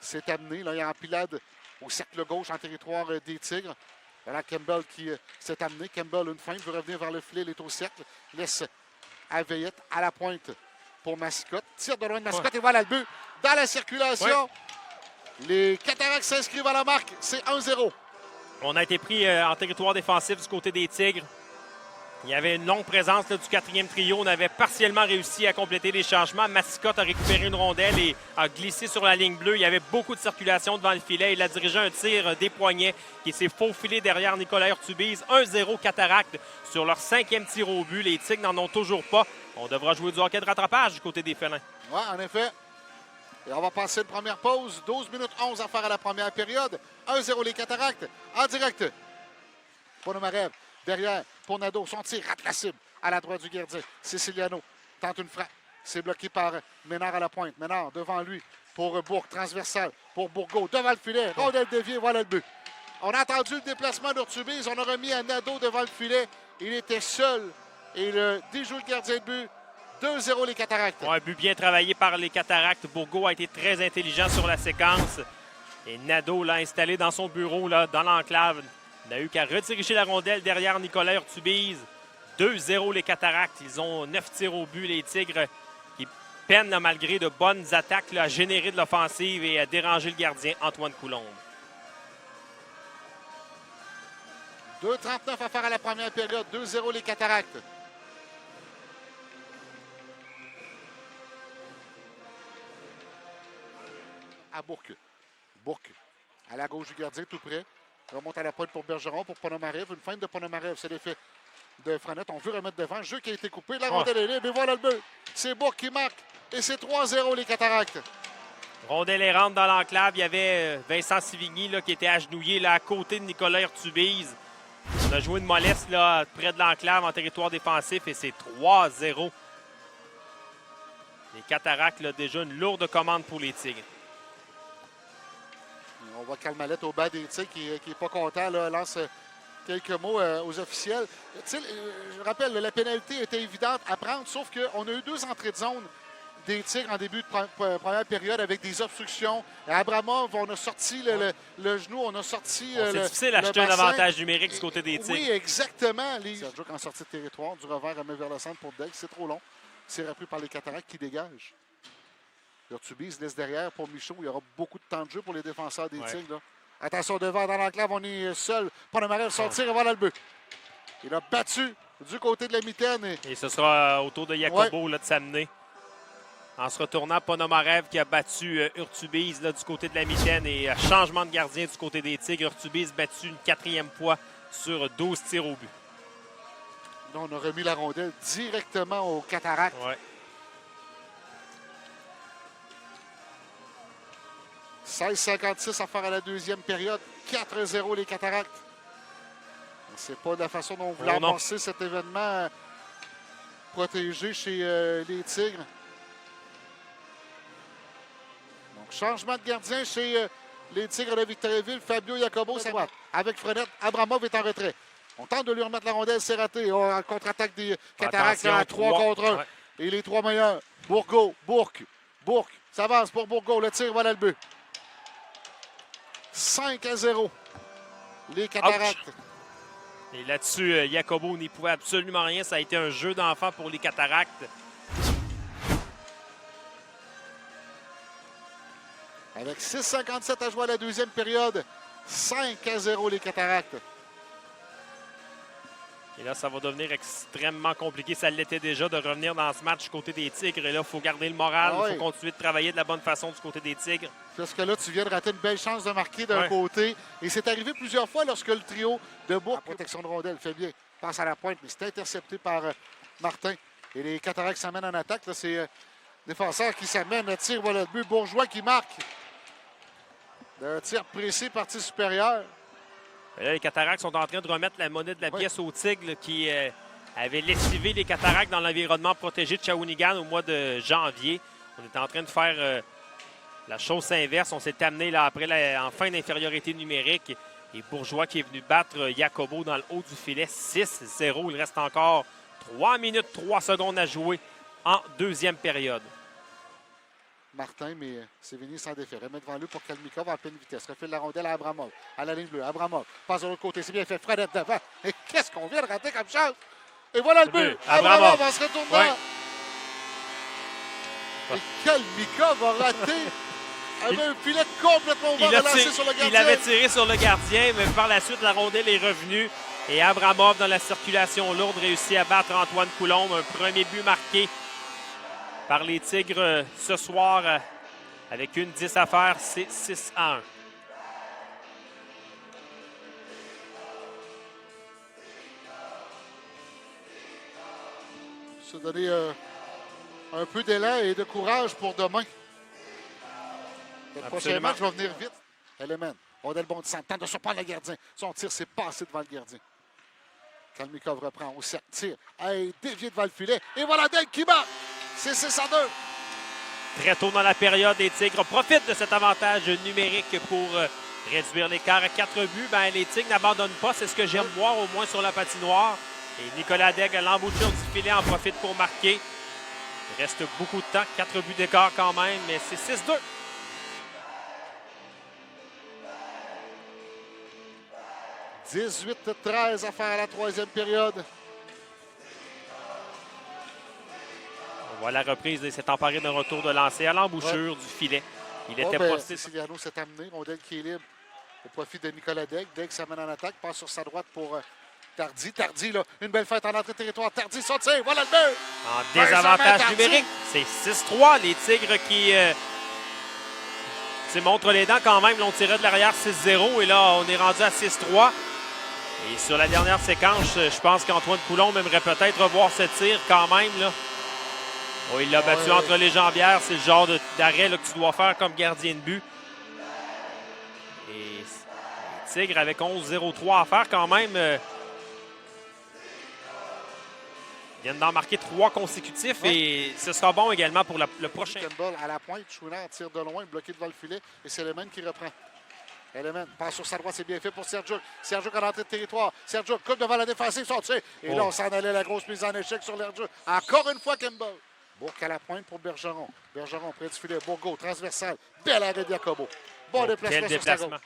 s'est amené. Là, il y a empilade au cercle gauche en territoire des Tigres. Voilà Campbell qui s'est amené. Campbell, une feinte, veut revenir vers le filet, il est au cercle. Laisse à Veillette à la pointe pour Mascotte. Tire de loin de Mascotte et voilà le but dans la circulation. Les Cataractes s'inscrivent à la marque. C'est 1-0. On a été pris en territoire défensif du côté des Tigres. Il y avait une longue présence là, du quatrième trio. On avait partiellement réussi à compléter les changements. Mascotte a récupéré une rondelle et a glissé sur la ligne bleue. Il y avait beaucoup de circulation devant le filet. Il a dirigé un tir des poignets qui s'est faufilé derrière Nicolas Urtubise. 1-0 Cataractes sur leur 5e tir au but. Les Tigres n'en ont toujours pas. On devra jouer du hockey de rattrapage du côté des Félins. Oui, en effet. Et on va passer une première pause. 12 minutes 11 à faire à la première période. 1-0 les Cataractes en direct. Ponomarev derrière pour Nadeau. Son tir rate la cible à la droite du gardien. Siciliano tente une frappe. C'est bloqué par Ménard à la pointe. Ménard devant lui pour Bourque. Transversal pour Bourgault. Devant le filet. Rondelle déviée. Voilà le but. On a attendu le déplacement d'Urtubise. On a remis à Nadeau devant le filet. Il était seul. Et il déjoue le gardien de but. 2-0 les Cataractes. Un but bien travaillé par les Cataractes. Bourgault a été très intelligent sur la séquence. Et Nadeau l'a installé dans son bureau, là, dans l'enclave. Il n'a eu qu'à rediriger la rondelle derrière Nicolas Urtubise. 2-0 les Cataractes. Ils ont 9 tirs au but, les Tigres, qui peinent, là, malgré de bonnes attaques, là, à générer de l'offensive et à déranger le gardien Antoine Coulombe. 2-39 à faire à la première période. 2-0 les Cataractes. À Bourque. Bourque. À la gauche du gardien, tout près. Remonte à la pointe pour Bergeron, pour Ponomarev. Une feinte de Ponomarev, c'est l'effet de Frenette. On veut remettre devant. Le jeu qui a été coupé. La rondelle est libre. Et voilà le but. C'est Bourque qui marque. Et c'est 3-0 les Cataractes. Rondelle errante dans l'enclave. Il y avait Vincent Sivigny là, qui était agenouillé là, à côté de Nicolas Urtubise. On a joué une mollesse là, près de l'enclave en territoire défensif et c'est 3-0. Les Cataractes, là, déjà une lourde commande pour les Tigres. On voit Calmalette au bas des Tigres qui n'est pas content, là, lance quelques mots aux officiels. Je rappelle, la pénalité était évidente à prendre, sauf qu'on a eu 2 entrées de zone des Tigres en début de première période avec des obstructions. Abramov, on a sorti le genou, on a sorti c'est difficile d'acheter un avantage numérique du côté des Tigres. Oui, exactement. Sergio qui en sortie de territoire, du revers remet vers le centre pour Degg. C'est trop long. C'est repris par les Cataractes qui dégagent. Urtubise laisse derrière pour Michaud. Il y aura beaucoup de temps de jeu pour les défenseurs des Tigres. Là. Attention devant dans l'enclave, on est seul. Ponomarev sortir et voilà le but. Il a battu du côté de la mitaine. Et ce sera au tour de Jacobo là, de s'amener. En se retournant, Ponomarev qui a battu Urtubise là, du côté de la mitaine et changement de gardien du côté des Tigres. Urtubise battu une 4e fois sur 12 tirs au but. Là, on a remis la rondelle directement aux Cataractes. Ouais. 16-56 à faire à la deuxième période. 4-0 les Cataractes. C'est pas de la façon dont on voulait amorcer cet événement protégé chez les Tigres. Donc, changement de gardien chez les Tigres de Victoriaville. Fabio Jacobo, c'est droite. Avec Frenette, Abramov est en retrait. On tente de lui remettre la rondelle, c'est raté. En contre-attaque des Cataractes à 3 contre 1. Ouais. Et les 3 meilleurs. Bourgault, Bourque. Ça avance pour Bourgault. Le tir, voilà le but. 5-0. Les Cataractes. Ouch. Et là-dessus, Jacobo n'y pouvait absolument rien. Ça a été un jeu d'enfant pour les Cataractes. Avec 6,57 à jouer à la deuxième période. 5-0 les Cataractes. Et là, ça va devenir extrêmement compliqué. Ça l'était déjà de revenir dans ce match du côté des Tigres. Et là, il faut garder le moral. Il faut continuer de travailler de la bonne façon du côté des Tigres. Parce que là, tu viens de rater une belle chance de marquer d'un côté. Et c'est arrivé plusieurs fois lorsque le trio de Bourque, protection de rondelle, fait bien. Passe à la pointe, mais c'est intercepté par Martin. Et les Cataractes s'amènent en attaque. C'est défenseur qui s'amène. Tire, voilà le but. Bourgeois qui marque. Un tir précis, partie supérieure. Et là, les Cataractes sont en train de remettre la monnaie de la pièce aux Tigres là, qui avaient lessivé les Cataractes dans l'environnement protégé de Shawinigan au mois de janvier. On est en train de faire la chose inverse. On s'est amené là, après en fin d'infériorité numérique. Et Bourgeois qui est venu battre Jacobo dans le haut du filet 6-0. Il reste encore 3 minutes 3 secondes à jouer en deuxième période. Martin, mais Sévigny s'en défait. Remet devant lui pour Kalmikov en pleine vitesse. Refile la rondelle à Abramov. À la ligne bleue. Abramov passe de l'autre côté. C'est bien fait. Fredette devant. Et qu'est-ce qu'on vient de rater comme chance? Et voilà le but. Abramov en se retournant. Ouais. Et Kalmikov a raté. Avait un filet complètement ouvert lancé sur le gardien. Il avait tiré sur le gardien, mais par la suite, la rondelle est revenue. Et Abramov, dans la circulation lourde, réussit à battre Antoine Coulombe. Un premier but marqué par les Tigres ce soir. Avec une 10 à faire, c'est 6-1. Se donner un peu d'élan et de courage pour demain. Le prochain match va venir vite. Element. Rondelle bondissante. Tente de surprendre le gardien. Son tir s'est passé devant le gardien. Kalmikov reprend au cercle. Tire. Hey, dévié devant le filet. Et voilà Deng qui bat. C'est 6-2. Très tôt dans la période, les Tigres profitent de cet avantage numérique pour réduire l'écart à 4 buts. Ben, les Tigres n'abandonnent pas. C'est ce que j'aime voir au moins sur la patinoire. Et Nicolas Daigle, à l'embouchure du filet, en profite pour marquer. Il reste beaucoup de temps. 4 buts d'écart quand même, mais c'est 6-2. « 18-13 à faire à la troisième période. » On voit la reprise. Il s'est emparé d'un retour de lancer à l'embouchure du filet. Il était posté. Siciliano s'est amené. Rondelle qui est libre au profit de Nicolas Daigle. Daigle s'amène en attaque. Passe sur sa droite pour Tardy. Tardy, là, une belle fête en entrée de territoire. Tardy, son tir. Voilà le but. En désavantage numérique. C'est 6-3. Les Tigres qui montrent les dents quand même. L'ont tiré de l'arrière 6-0. Et là, on est rendu à 6-3. Et sur la dernière séquence, je pense qu'Antoine Coulombe aimerait peut-être revoir ce tir quand même. Là. Oh, il l'a battu entre les jambières. C'est le genre d'arrêt que tu dois faire comme gardien de but. Et les Tigres avec 11-0-3 à faire quand même. Viennent d'en marquer 3 consécutifs et ce sera bon également pour le prochain. Campbell à la pointe. Chouinard tire de loin, bloqué devant le filet. Et c'est Element qui reprend. Element passe sur sa droite, c'est bien fait pour Sergiuk. Sergiuk à l'entrée de territoire. Sergiuk coupe devant la défensive, son tir. Et là, on s'en allait la grosse mise en échec sur l'Ergiuk. Encore une fois, Campbell. Bourque à la pointe pour Bergeron. Bergeron près du filet. Bourgo, transversal. Bel arrêt de Jacobo. Bon déplacement sur sa gauche.